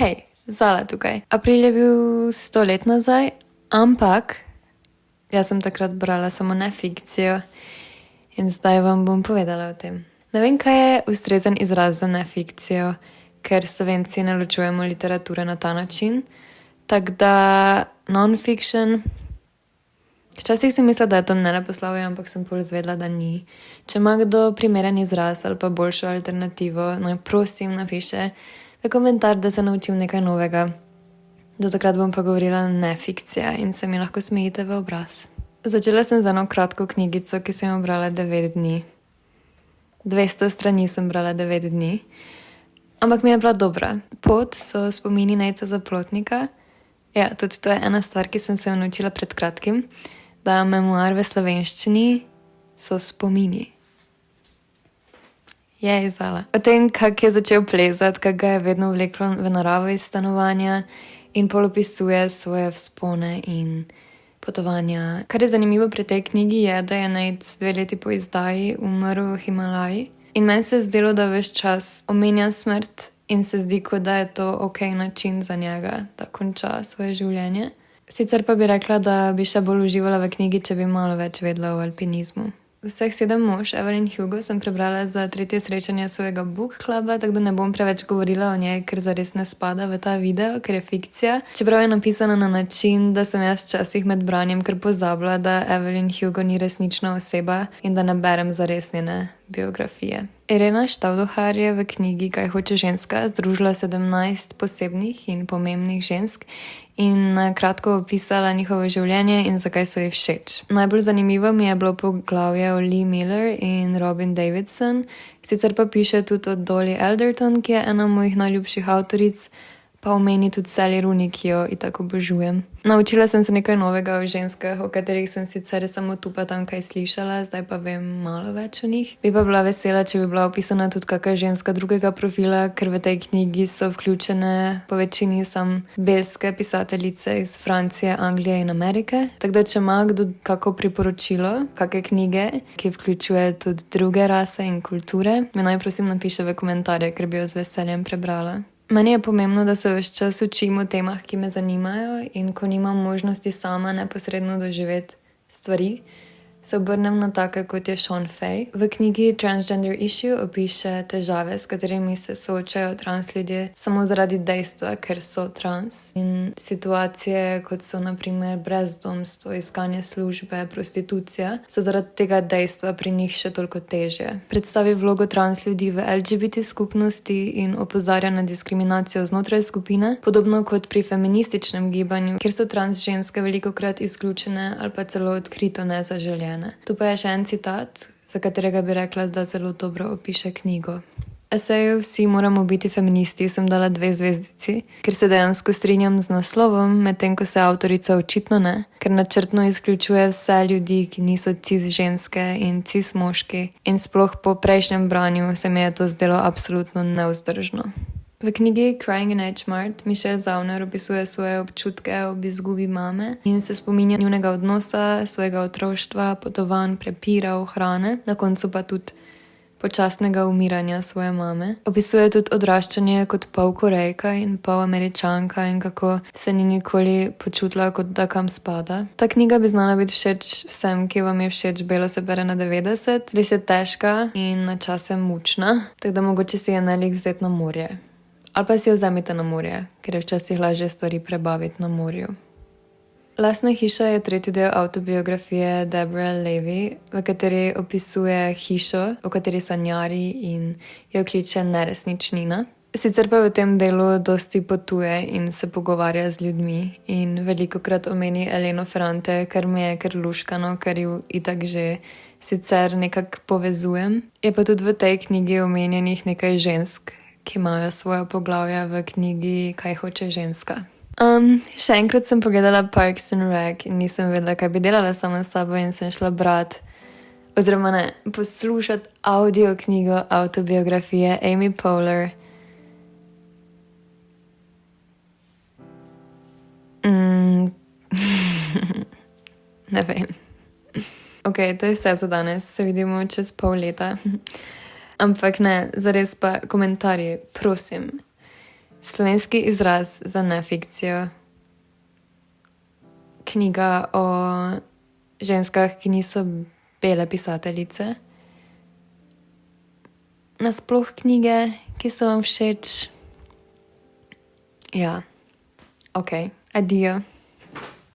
Hej, Zala tukaj. April je bil 100 let nazaj, ampak jaz sem takrat brala samo nefikcijo in zdaj vam bom povedala o tem. Ne vem, kaj je ustrezen izraz za nefikcijo, ker Slovenci ne ločujemo literature na ta način. Tako da non-fiction. Včasih sem mislila, da je to neleposlovje, ampak sem pol izvedela, da ni. Če ima kdo primeren izraz ali pa boljšo alternativo, naj prosim napiše v komentar, da se naučim nekaj novega. Do takrat bom pa govorila nefikcija in se mi lahko smejite v obraz. Začela sem z eno kratko knjigico, ki sem jo brala 9 dni. 200 strani sem brala 9 dni. Ampak mi je bila dobra. Pot so spomini Nejca Zaplotnika. Ja, tudi to je ena stvar, ki sem se jo naučila pred kratkim, da memoar v slovenščini so spomini. Je izdala. O tem, kak je začel plezati, kak ga je vedno vleklo v naravo iz stanovanja in pol opisuje svoje vzpone in potovanja. Kar je zanimivo pri tej knjigi je, da je Nejc 2 leti po izdaji umrl v Himalaji. In meni se je zdelo, da ves čas omenja smrt in se zdi, kot da je to ok način za njega, da konča svoje življenje. Sicer pa bi rekla, da bi še bolj uživala v knjigi, če bi malo več vedela o alpinizmu. Vseh 7 mož Evelyn Hugo sem prebrala za 3. srečanje svojega book kluba, tako da ne bom preveč govorila o njej, ker zares ne spada v ta video, ker je fikcija. Čeprav je napisana na način, da sem jaz včasih med branjem kar pozabila, da Evelyn Hugo ni resnična oseba in da ne berem zares njene biografije. Irena Štavdohar je v knjigi Kaj hoče ženska združila 17 posebnih in pomembnih žensk in na kratko opisala njihovo življenje in zakaj so ji všeč. Najbolj zanimivo mi je bilo poglavje o Lee Miller in Robin Davidson, sicer pa piše tudi o Dolly Alderton, ki je ena mojih najljubših avtoric, pa omeni tudi Sally Rooney, ki jo itak obožujem. Naučila sem se nekaj novega o ženskah, o katerih sem sicer samo tu pa tam kaj slišala, zdaj pa vem malo več o njih. Bi pa bila vesela, če bi bila opisana tudi kakšna ženska drugega profila, ker v tej knjigi so vključene po večini sam belske pisateljice iz Francije, Anglije in Amerike. Tako da, če ima kdo kako priporočilo, kakšne knjige, ki vključuje tudi druge rase in kulture, me naj prosim napiše v komentarje, ker bi jo z veseljem prebrala. Meni je pomembno, da se ves čas učim o temah, ki me zanimajo in ko nimam možnosti sama neposredno doživeti stvari, se obrnem na take, kot je Sean Fay. V knjigi Transgender Issue opiše težave, s katerimi se soočajo trans ljudje samo zaradi dejstva, ker so trans. In situacije, kot so na primer brezdomstvo, iskanje službe, prostitucija, so zaradi tega dejstva pri njih še toliko težje. Predstavi vlogo trans ljudi v LGBT skupnosti in opozarja na diskriminacijo znotraj skupine, podobno kot pri feminističnem gibanju, kjer so trans ženske velikokrat izključene ali pa celo odkrito nezaželjene. Tu pa je še en citat, za katerega bi rekla, da zelo dobro opiše knjigo. Eseju Vsi moramo biti feministi sem dala 2 zvezdici, ker se dejansko strinjam z naslovom, medtem ko se avtorica očitno ne, ker načrtno izključuje vse ljudi, ki niso cis ženske in cis moški, in sploh po prejšnjem branju se mi je to zdelo absolutno nevzdržno. V knjigi Crying in H Mart Michelle Zauner opisuje svoje občutke ob izgubi mame in se spominja njunega odnosa, svojega otroštva, potovanj, prepirov, hrane, na koncu pa tudi počasnega umiranja svoje mame. Opisuje tudi odraščanje kot pol Korejka in pol Američanka in kako se ni nikoli počutila, kot da kam spada. Ta knjiga bi znala biti všeč vsem, ki vam je všeč Belo se bere na 90, res je težka in na čase mučna, tako da mogoče si je najlih vzeti na morje. Ali pa si jo vzemite na morje, ker je včasih lažje stvari prebaviti na morju. Lastna hiša je 3. del avtobiografije Deborah Levy, v kateri opisuje hišo, o kateri sanjari in jo kliče neresničnina. Sicer pa v tem delu dosti potuje in se pogovarja z ljudmi in velikokrat omeni Eleno Ferrante, kar mi je kar luškano, ker ju itak že sicer nekako povezujem. Je pa tudi v tej knjigi omenjenih nekaj žensk, ki imajo svoje poglavja v knjigi Kaj hoče ženska. Še enkrat sem pogledala Parks and Rec in nisem vedela, kaj bi delala sama s sabo in sem šla poslušati audio knjigo autobiografije Amy Poehler. Ne vem. Ok, to je vse za danes. Se vidimo čez pol leta. Ampak ne, zares pa komentarji, prosim. Slovenski izraz za nefikcijo. Knjiga o ženskah, ki niso bele pisateljice. Nasploh knjige, ki so vam všeč. Ja, ok, adijo.